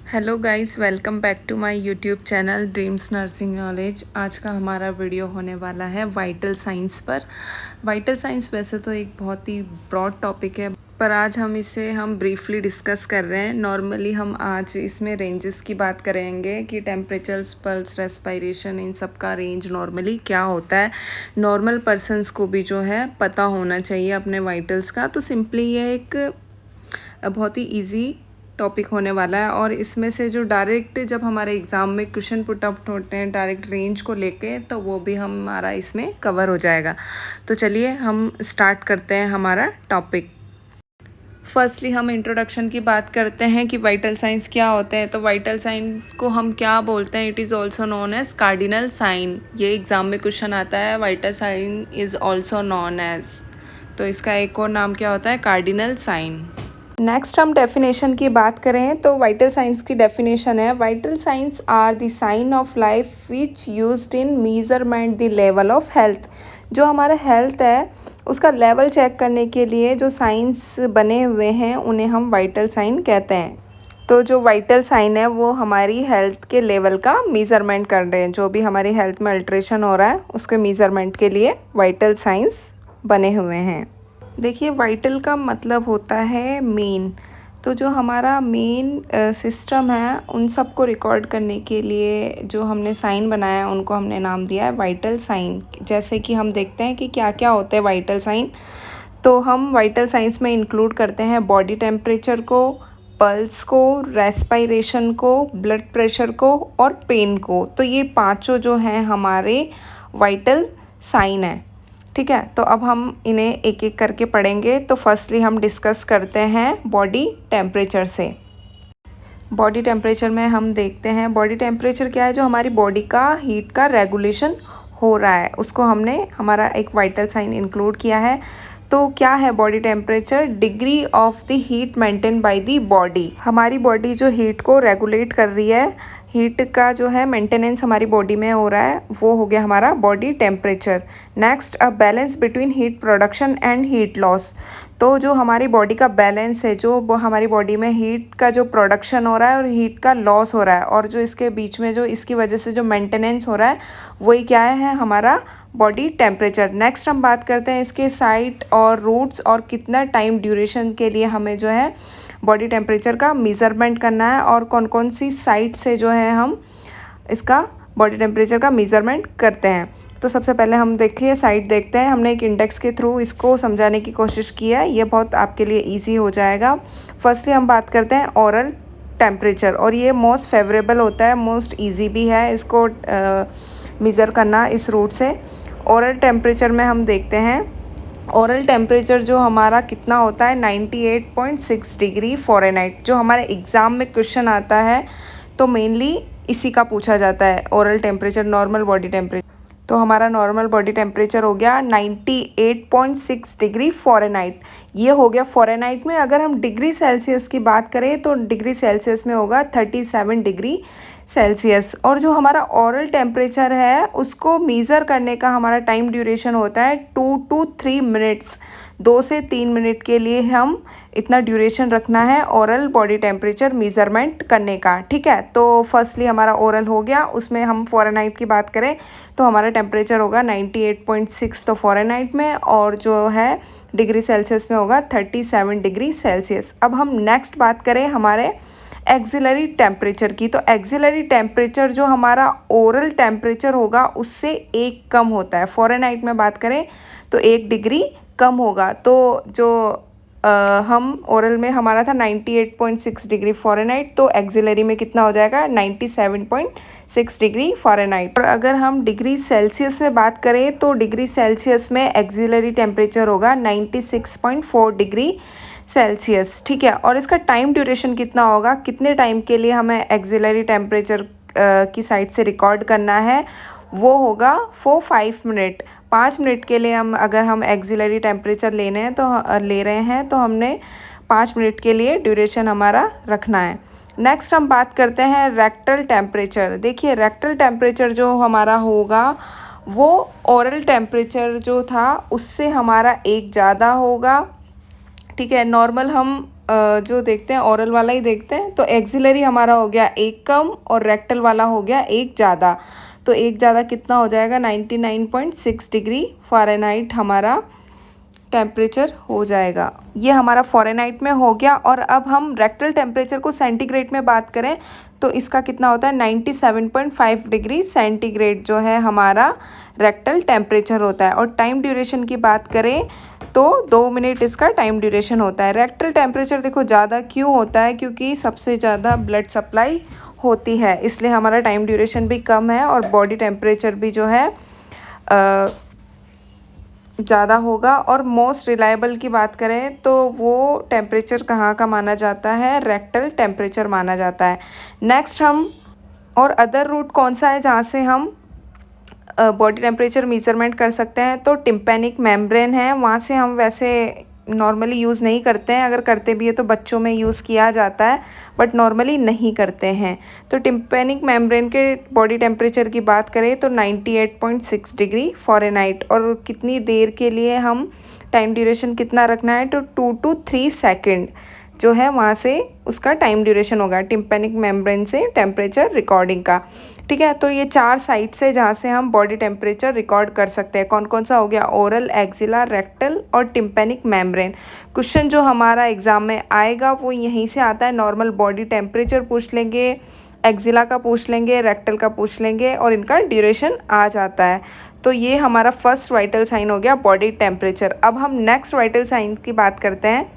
Hello guys, welcome back to my YouTube channel Dreams Nursing Knowledge. आज का हमारा video होने वाला है वाइटल साइंस पर। वाइटल साइंस वैसे तो एक बहुत ही ब्रॉड टॉपिक है, पर आज हम ब्रीफली डिस्कस कर रहे हैं। नॉर्मली हम आज इसमें रेंजेस की बात करेंगे कि टेम्परेचर्स, पल्स, रेस्पिरेशन, इन सब का रेंज नॉर्मली क्या होता है। नॉर्मल पर्सनस को भी जो है पता होना चाहिए अपने वाइटल्स का। तो सिंपली ये एक बहुत ही इजी टॉपिक होने वाला है, और इसमें से जो डायरेक्ट जब हमारे एग्ज़ाम में क्वेश्चन पुट अप होते हैं डायरेक्ट रेंज को लेके, तो वो भी हमारा इसमें कवर हो जाएगा। तो चलिए हम स्टार्ट करते हैं हमारा टॉपिक। फर्स्टली हम इंट्रोडक्शन की बात करते हैं कि वाइटल साइंस क्या होते हैं। तो वाइटल साइन को हम क्या बोलते हैं? It is also known as cardinal sign. ये एग्ज़ाम में क्वेश्चन आता है, vital sign is also known as. तो इसका एक और नाम क्या होता है? Cardinal sign. नेक्स्ट हम डेफिनेशन की बात करें तो वाइटल साइंस की डेफिनेशन है, vital signs are the sign of life which used in measurement the level of health. जो हमारा हेल्थ है उसका लेवल चेक करने के लिए जो साइंस बने हुए हैं उन्हें हम वाइटल साइन कहते हैं। तो जो वाइटल साइन है वो हमारी हेल्थ के लेवल का मेज़रमेंट कर रहे हैं। जो भी हमारी हेल्थ में अल्ट्रेशन हो रहा है उसके मेज़रमेंट के लिए वाइटल साइंस बने हुए हैं। देखिए, वाइटल का मतलब होता है मेन। तो जो हमारा मेन सिस्टम है उन सब को रिकॉर्ड करने के लिए जो हमने साइन बनाया है उनको हमने नाम दिया है वाइटल साइन। जैसे कि हम देखते हैं कि क्या क्या होते हैं वाइटल साइन। तो हम वाइटल साइंस में इंक्लूड करते हैं बॉडी टेम्परेचर को, पल्स को, रेस्पिरेशन को, ब्लड प्रेशर को और पेन को। तो ये पांचों जो हैं हमारे वाइटल साइन है। ठीक है, तो अब हम इन्हें एक एक करके पढ़ेंगे। तो फर्स्टली हम डिस्कस करते हैं बॉडी टेम्परेचर से। बॉडी टेम्परेचर में हम देखते हैं बॉडी टेम्परेचर क्या है? जो हमारी बॉडी का हीट का रेगुलेशन हो रहा है उसको हमने हमारा एक वाइटल साइन इंक्लूड किया है। तो क्या है body temperature? Degree of the heat maintain by the body. हमारी बॉडी जो हीट को रेगुलेट कर रही है, हीट का जो है मेंटेनेंस हमारी बॉडी में हो रहा है, वो हो गया हमारा body temperature. Next, a balance between heat production and heat loss. तो जो हमारी बॉडी का बैलेंस है, जो हमारी बॉडी में हीट का जो प्रोडक्शन हो रहा है और हीट का लॉस हो रहा है, और जो इसके बीच में जो इसकी वजह से जो मेंटेनेंस हो रहा है, वही क्या है? हमारा बॉडी टेम्परेचर। नेक्स्ट हम बात करते हैं इसके साइट और रूट्स और कितना टाइम ड्यूरेशन के लिए हमें जो है बॉडी टेम्परेचर का मेज़रमेंट करना है, और कौन कौन सी साइट से जो है हम इसका बॉडी टेम्परेचर का मेज़रमेंट करते हैं। तो सबसे पहले हम देखिए साइट देखते हैं। हमने एक इंडेक्स के थ्रू इसको समझाने की कोशिश की है, ये बहुत आपके लिए ईजी हो जाएगा। फर्स्टली हम बात करते हैं ओरल टेम्परेचर, और ये मोस्ट फेवरेबल होता है, मोस्ट ईजी भी है इसको मेज़र करना इस रूट से। ओरल टेम्परेचर में हम देखते हैं ओरल टेम्परेचर जो हमारा कितना होता है? 98.6 डिग्री फ़ारेनहाइट। जो हमारे एग्ज़ाम में क्वेश्चन आता है तो मेनली इसी का पूछा जाता है, oral temperature, normal body temperature. तो हमारा नॉर्मल बॉडी टेम्परेचर हो गया 98.6 डिग्री फ़ारेनहाइट। ये हो गया फ़ारेनहाइट में। अगर हम डिग्री सेल्सियस की बात करें तो डिग्री सेल्सियस में होगा 37 डिग्री सेल्सियस। और जो हमारा ओरल टेम्परेचर है उसको मेज़र करने का हमारा टाइम ड्यूरेशन होता है 2 to 3 मिनट्स। 2 से 3 मिनट के लिए हम इतना ड्यूरेशन रखना है ओरल बॉडी टेम्परेचर मेज़रमेंट करने का। ठीक है, तो फर्स्टली हमारा ओरल हो गया, उसमें हम फ़ारेनहाइट की बात करें तो हमारा टेम्परेचर होगा 98.6 तो फ़ारेनहाइट में, और जो है डिग्री सेल्सियस में होगा 37 डिग्री सेल्सियस। अब हम नेक्स्ट बात करें हमारे एक्सिलरी टेम्परेचर की। तो एक्सिलरी टेम्परेचर जो हमारा ओरल टेम्परेचर होगा उससे एक कम होता है। फ़ारेनहाइट में बात करें तो 1 डिग्री कम होगा। तो जो हम ओरल में हमारा था 98.6 डिग्री फ़ारेनहाइट, तो एक्सिलरी में कितना हो जाएगा? 97.6 डिग्री फ़ारेनहाइट। और अगर हम डिग्री सेल्सियस में बात करें तो डिग्री सेल्सियस में एक्सिलरी टेम्परेचर होगा 96.4 डिग्री सेल्सियस। ठीक है, और इसका टाइम ड्यूरेशन कितना होगा? कितने टाइम के लिए हमें एक्सिलरी टेम्परेचर की साइड से रिकॉर्ड करना है? वो होगा 5 मिनट। 5 मिनट के लिए हम एक्सिलरी टेम्परेचर ले रहे हैं तो हमने 5 मिनट के लिए ड्यूरेशन हमारा रखना है। नेक्स्ट हम बात करते हैं रेक्टल टेम्परेचर। देखिए, रेक्टल टेम्परेचर जो हमारा होगा वो ओरल टेम्परेचर जो था उससे हमारा एक ज़्यादा होगा। ठीक है, नॉर्मल हम जो देखते हैं ओरल वाला ही देखते हैं। तो एक्सिलरी हमारा हो गया एक कम और रेक्टल वाला हो गया एक ज़्यादा। तो एक ज़्यादा कितना हो जाएगा, 99.6 डिग्री फ़ारेनहाइट हमारा टेम्परेचर हो जाएगा। ये हमारा फ़ारेनहाइट में हो गया। और अब हम रेक्टल टेम्परेचर को सेंटीग्रेड में बात करें तो इसका कितना होता है, 97.5 डिग्री सेंटीग्रेड जो है हमारा रेक्टल टेम्परेचर होता है। और टाइम ड्यूरेशन की बात करें तो 2 मिनट इसका टाइम ड्यूरेशन होता है। रेक्टल टेम्परेचर देखो ज़्यादा क्यों होता है, क्योंकि सबसे ज़्यादा ब्लड सप्लाई होती है, इसलिए हमारा टाइम ड्यूरेशन भी कम है और बॉडी टेम्परेचर भी जो है ज़्यादा होगा। और मोस्ट रिलायबल की बात करें तो वो टेम्परेचर कहाँ का माना जाता है, रेक्टल टेम्परेचर माना जाता है। नेक्स्ट हम और अदर रूट कौन सा है जहाँ से हम बॉडी टेम्परेचर मेजरमेंट कर सकते हैं, तो टिम्पैनिक मेम्ब्रेन है, वहाँ से हम वैसे नॉर्मली यूज़ नहीं करते हैं। अगर करते भी है तो बच्चों में यूज़ किया जाता है, बट नॉर्मली नहीं करते हैं। तो टिम्पैनिक मेम्ब्रेन के बॉडी टेम्परेचर की बात करें तो 98.6 डिग्री फ़ारेनहाइट। और कितनी देर के लिए हम टाइम ड्यूरेशन कितना रखना है, तो 2 to 3 सेकेंड जो है वहाँ से उसका टाइम ड्यूरेशन होगा टिम्पैनिक मेम्ब्रेन से टेम्परेचर रिकॉर्डिंग का। ठीक है, तो ये 4 साइट्स है जहाँ से हम बॉडी टेम्परेचर रिकॉर्ड कर सकते हैं। कौन कौन सा हो गया, ओरल, एक्सिला, रेक्टल और टिम्पैनिक मेम्ब्रेन। क्वेश्चन जो हमारा एग्जाम में आएगा वो यहीं से आता है। नॉर्मल बॉडी टेम्परेचर पूछ लेंगे, एक्सिला का पूछ लेंगे, रेक्टल का पूछ लेंगे और इनका ड्यूरेशन आ जाता है। तो ये हमारा फर्स्ट वाइटल साइन हो गया बॉडी टेम्परेचर। अब हम नेक्स्ट वाइटल साइन की बात करते हैं।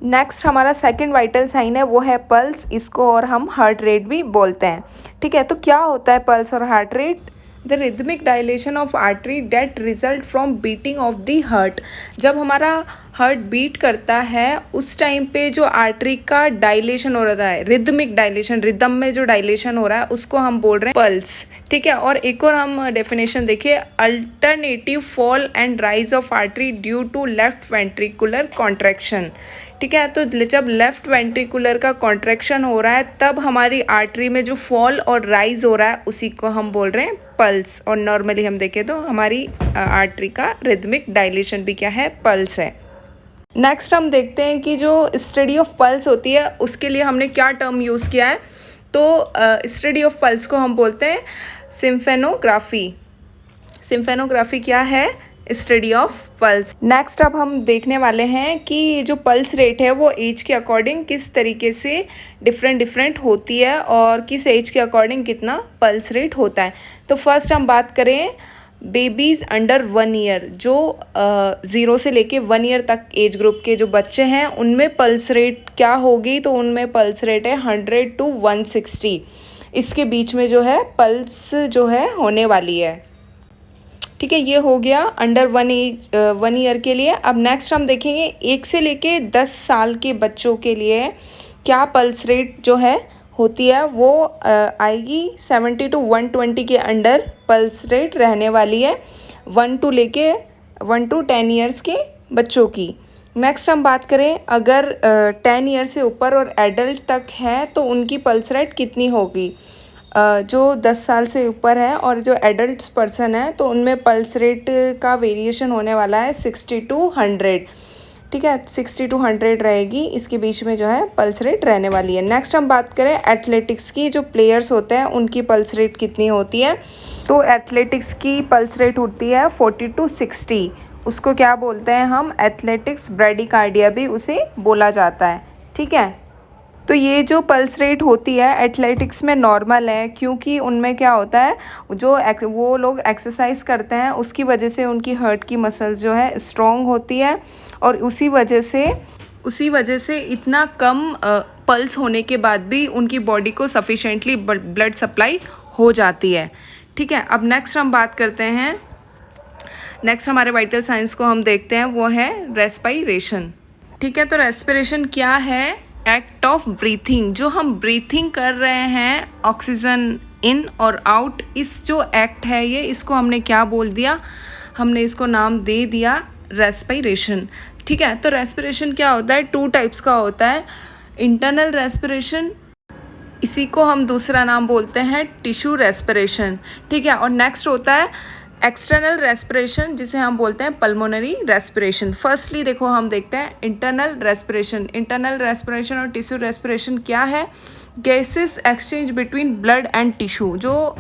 नेक्स्ट हमारा सेकंड वाइटल साइन है वो है पल्स, इसको और हम हार्ट रेट भी बोलते हैं। ठीक है, तो क्या होता है पल्स और heart rate? The rhythmic dilation of artery that result from beating of the heart. जब हमारा हार्ट बीट करता है उस टाइम पे जो आर्टरी का डायलेशन हो रहा है, रिदमिक डायलेशन, रिदम में जो डायलेशन हो रहा है उसको हम बोल रहे हैं पल्स। ठीक है, और एक और हम डेफिनेशन देखिए, alternative fall and rise of artery due to left ventricular contraction. ठीक है, तो जब लेफ्ट वेंट्रिकुलर का कॉन्ट्रैक्शन हो रहा है तब हमारी आर्टरी में जो फॉल और राइज हो रहा है उसी को हम बोल रहे हैं पल्स। और नॉर्मली हम देखें तो हमारी आर्टरी का रिदमिक डायलेशन भी क्या है, पल्स है। नेक्स्ट हम देखते हैं कि जो स्टडी ऑफ पल्स होती है उसके लिए हमने क्या टर्म यूज़ किया है। तो स्टडी ऑफ पल्स को हम बोलते हैं सिम्फेनोग्राफी। सिम्फेनोग्राफी क्या है, स्टडी ऑफ पल्स। नेक्स्ट अब हम देखने वाले हैं कि जो पल्स रेट है वो एज के अकॉर्डिंग किस तरीके से डिफरेंट होती है और किस एज के अकॉर्डिंग कितना पल्स रेट होता है। तो फर्स्ट हम बात करें बेबीज़ अंडर 1 ईयर, जो 0 से लेके 1 ईयर तक एज ग्रुप के जो बच्चे हैं उनमें पल्स रेट क्या होगी, तो उनमें पल्स रेट है 100 to 160। इसके बीच में जो है पल्स जो है होने वाली है। ठीक है, ये हो गया अंडर 1 ईयर के लिए। अब नेक्स्ट हम देखेंगे 1 से लेके 10 साल के बच्चों के लिए क्या पल्स रेट जो है होती है, वो आएगी 70 to 120 के अंडर पल्स रेट रहने वाली है 1 to 10 ईयर्स के बच्चों की। नेक्स्ट हम बात करें अगर 10 ईयर से ऊपर और एडल्ट तक है तो उनकी पल्स रेट कितनी होगी। जो 10 साल से ऊपर है और जो एडल्ट पर्सन है तो उनमें पल्स रेट का वेरिएशन होने वाला है 60 to 100। ठीक है, 60 to 100 रहेगी, इसके बीच में जो है पल्स रेट रहने वाली है। नेक्स्ट हम बात करें एथलेटिक्स की, जो प्लेयर्स होते हैं उनकी पल्स रेट कितनी होती है। तो एथलेटिक्स की पल्स रेट होती है 40 to 60। उसको क्या बोलते हैं हम, एथलेटिक्स ब्रेडिकार्डिया भी उसे बोला जाता है। ठीक है, तो ये जो पल्स रेट होती है एथलेटिक्स में नॉर्मल है, क्योंकि उनमें क्या होता है जो वो लोग एक्सरसाइज करते हैं उसकी वजह से उनकी हार्ट की मसल जो है स्ट्रॉन्ग होती है और उसी वजह से इतना कम पल्स होने के बाद भी उनकी बॉडी को सफिशेंटली ब्लड सप्लाई हो जाती है। ठीक है, अब नेक्स्ट हम बात करते हैं, नेक्स्ट हमारे वाइटल साइंस को हम देखते हैं, वो है रेस्पिरेशन। ठीक है, तो रेस्पिरेशन क्या है, एक्ट ऑफ ब्रीथिंग। जो हम ब्रीथिंग कर रहे हैं ऑक्सीजन इन और आउट, इस जो एक्ट है ये, इसको हमने क्या बोल दिया, हमने इसको नाम दे दिया रेस्पिरेशन। ठीक है, तो रेस्पिरेशन क्या होता है, 2 टाइप्स का होता है, इंटरनल रेस्पिरेशन, इसी को हम दूसरा नाम बोलते हैं टिश्यू रेस्पिरेशन। ठीक है, और नेक्स्ट होता है एक्सटर्नल रेस्पिरेशन जिसे हम बोलते हैं पल्मोनरी रेस्पिरेशन। फर्स्टली देखो हम देखते हैं इंटरनल रेस्पिरेशन। इंटरनल रेस्पिरेशन और टिश्यू रेस्पिरेशन क्या है? Gases exchange between blood and tissue. जो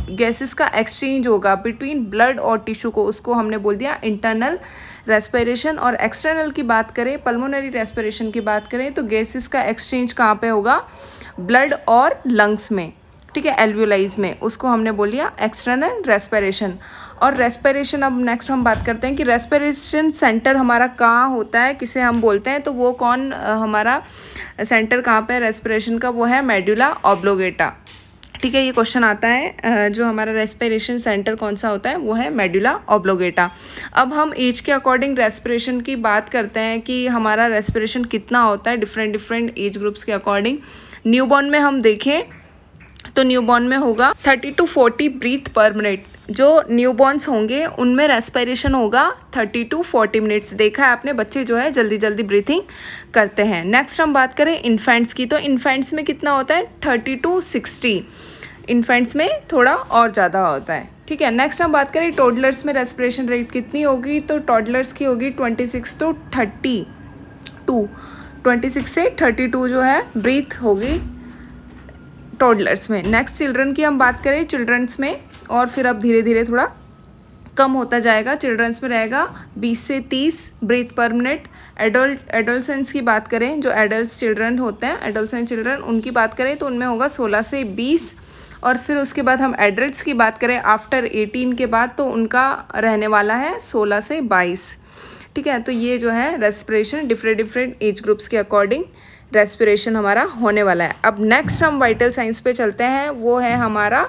गैसेस का एक्सचेंज होगा बिटवीन ब्लड और टिश्यू को, उसको हमने बोल दिया इंटरनल रेस्पिरेशन। और एक्सटर्नल की बात करें, पल्मोनरी रेस्पिरेशन की बात करें, तो गैसेस का एक्सचेंज कहाँ पे होगा? ब्लड और लंग्स में, ठीक है, एल्वियोलाइज में, उसको हमने बोल दिया एक्सटर्नल रेस्पिरेशन। और रेस्पिरेशन, अब नेक्स्ट हम बात करते हैं कि रेस्पिरेशन सेंटर हमारा कहाँ होता है, किसे हम बोलते हैं, तो वो कौन हमारा सेंटर कहाँ पे है रेस्पिरेशन का? वो है मेडुला ऑब्लोगेटा। ठीक है, ये क्वेश्चन आता है जो हमारा रेस्पिरेशन सेंटर कौन सा होता है, वो है मेडुला ऑब्लोगेटा। अब हम एज के अकॉर्डिंग रेस्पिरेशन की बात करते हैं कि हमारा रेस्पिरेशन कितना होता है डिफरेंट एज ग्रुप्स के अकॉर्डिंग। न्यूबॉर्न में हम देखें तो न्यूबॉर्न में होगा 30 to 40 ब्रीथ पर मिनट। जो न्यूबॉर्न्स होंगे उनमें रेस्पिरेशन होगा 30 to 40 मिनट्स। देखा है आपने, बच्चे जो है जल्दी जल्दी ब्रीथिंग करते हैं। नेक्स्ट हम बात करें इन्फेंट्स की, तो इन्फेंट्स में कितना होता है? 30 to 60। इन्फेंट्स में थोड़ा और ज़्यादा होता है, ठीक है। नेक्स्ट हम बात करें टोडलर्स में रेस्पिरेशन रेट कितनी होगी, तो टोडलर्स की होगी 26 to 32। 26 से 32 जो है ब्रीथ होगी टोडलर्स में। नेक्स्ट चिल्ड्रन की हम बात करें, चिल्ड्रंस में और फिर अब धीरे धीरे थोड़ा कम होता जाएगा। चिल्ड्रंस में रहेगा 20 से 30 ब्रीथ पर मिनट। एडोलसेंस की बात करें, जो एडल्ट चिल्ड्रन होते हैं, एडोलसेंट चिल्ड्रन, उनकी बात करें तो उनमें होगा 16 से 20। और फिर उसके बाद हम एडल्ट्स की बात करें आफ्टर 18 के बाद, तो उनका रहने वाला है 16 से 22, ठीक है। तो ये जो है रेस्पिरेशन डिफरेंट एज ग्रुप्स के अकॉर्डिंग रेस्पिरेशन हमारा होने वाला है। अब नेक्स्ट हम वाइटल साइंस पे चलते हैं, वो है हमारा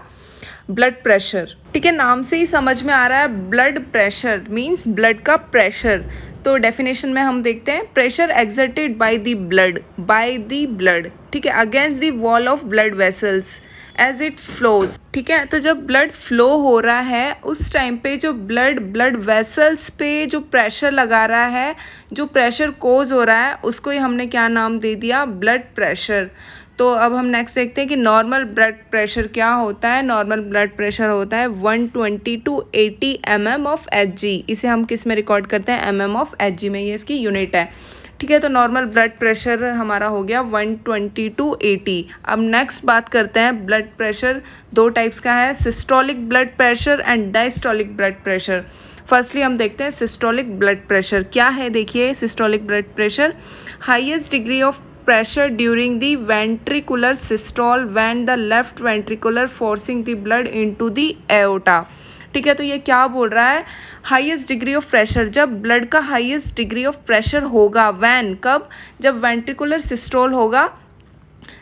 ब्लड प्रेशर। ठीक है, नाम से ही समझ में आ रहा है ब्लड प्रेशर मीन्स ब्लड का प्रेशर। तो डेफिनेशन में हम देखते हैं pressure exerted by the blood, ठीक है, against the wall of blood vessels as it flows. ठीक है, तो जब ब्लड फ्लो हो रहा है उस टाइम पे जो ब्लड वेसल्स पे जो प्रेशर लगा रहा है, जो प्रेशर कोज हो रहा है, उसको ही हमने क्या नाम दे दिया? Blood pressure. तो अब हम नेक्स्ट देखते हैं कि नॉर्मल ब्लड प्रेशर क्या होता है। नॉर्मल ब्लड प्रेशर होता है 120 to 80 mm ऑफ Hg। इसे हम किस में रिकॉर्ड करते हैं? mm ऑफ Hg में, ये इसकी यूनिट है। ठीक है, तो नॉर्मल ब्लड प्रेशर हमारा हो गया 120 to 80। अब नेक्स्ट बात करते हैं, ब्लड प्रेशर दो टाइप्स का है, systolic blood pressure and diastolic blood pressure. Firstly हम देखते हैं सिस्टोलिक ब्लड प्रेशर क्या है। देखिए, systolic blood pressure highest degree of pressure during the ventricular systole when the left ventricular forcing the blood into the aorta। ठीक है, तो ये क्या बोल रहा है? हाईएस्ट डिग्री ऑफ प्रेशर, जब ब्लड का हाईएस्ट डिग्री ऑफ प्रेशर होगा, वैन, कब? जब वेंट्रिकुलर सिस्टोल होगा,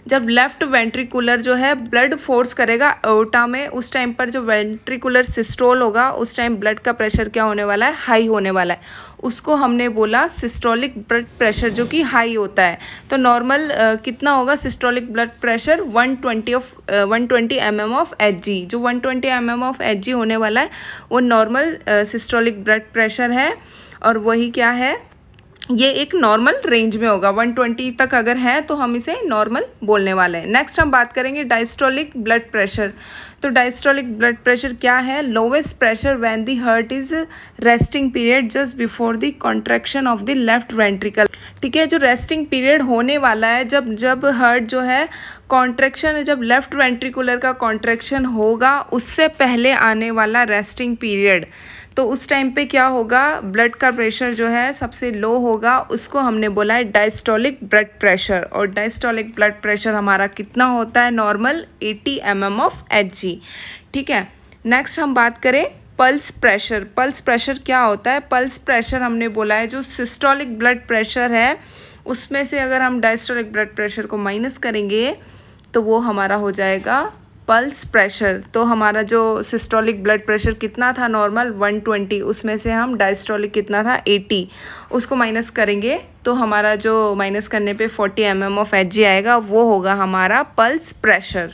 जब लेफ्ट वेंट्रिकुलर जो है ब्लड फोर्स करेगा एओर्टा में, उस टाइम पर जो वेंट्रिकुलर सिस्टोल होगा उस टाइम ब्लड का प्रेशर क्या होने वाला है? हाई होने वाला है। उसको हमने बोला सिस्टोलिक ब्लड प्रेशर, जो कि हाई होता है। तो नॉर्मल कितना होगा systolic blood pressure? 120 mm of Hg। जो 120 mm ऑफ Hg होने वाला है वो नॉर्मल सिस्टोलिक ब्लड प्रेशर है। और वही क्या है? ये एक नॉर्मल रेंज में होगा, 120 तक अगर है तो हम इसे नॉर्मल बोलने वाले हैं। नेक्स्ट हम बात करेंगे डायस्टोलिक ब्लड प्रेशर। तो डायस्टोलिक ब्लड प्रेशर क्या है? Lowest pressure when the heart is resting period just before the contraction of the left ventricle. ठीक है, जो रेस्टिंग पीरियड होने वाला है, जब हार्ट जो है कॉन्ट्रैक्शन, जब लेफ्ट वेंट्रिकुलर का कॉन्ट्रैक्शन होगा उससे पहले आने वाला रेस्टिंग पीरियड, तो उस टाइम पे क्या होगा? ब्लड का प्रेशर जो है सबसे लो होगा, उसको हमने बोला है डायस्टोलिक ब्लड प्रेशर। और डायस्टोलिक ब्लड प्रेशर हमारा कितना होता है? Normal 80 mm of Hg। ठीक है, नेक्स्ट हम बात करें पल्स प्रेशर। पल्स प्रेशर क्या होता है? पल्स प्रेशर हमने बोला है जो सिस्टोलिक ब्लड प्रेशर है उसमें से अगर हम डायस्टोलिक ब्लड प्रेशर को माइनस करेंगे तो वो हमारा हो जाएगा पल्स प्रेशर। तो हमारा जो सिस्टोलिक ब्लड प्रेशर कितना था? नॉर्मल 120, उसमें से हम डायस्टोलिक कितना था? 80, उसको माइनस करेंगे तो हमारा जो माइनस करने पे 40 mm ऑफ Hg आएगा, वो होगा हमारा पल्स प्रेशर।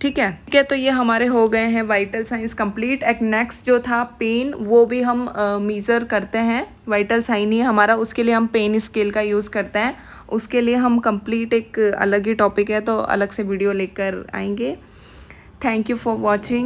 ठीक है, तो ये हमारे हो गए हैं वाइटल साइंस कंप्लीट। एक नेक्स्ट जो था पेन, वो भी हम मीज़र करते हैं, वाइटल साइन ही हमारा, उसके लिए हम पेन स्केल का यूज़ करते हैं। उसके लिए हम कंप्लीट एक अलग ही टॉपिक है, तो अलग से वीडियो लेकर आएंगे। Thank you for watching.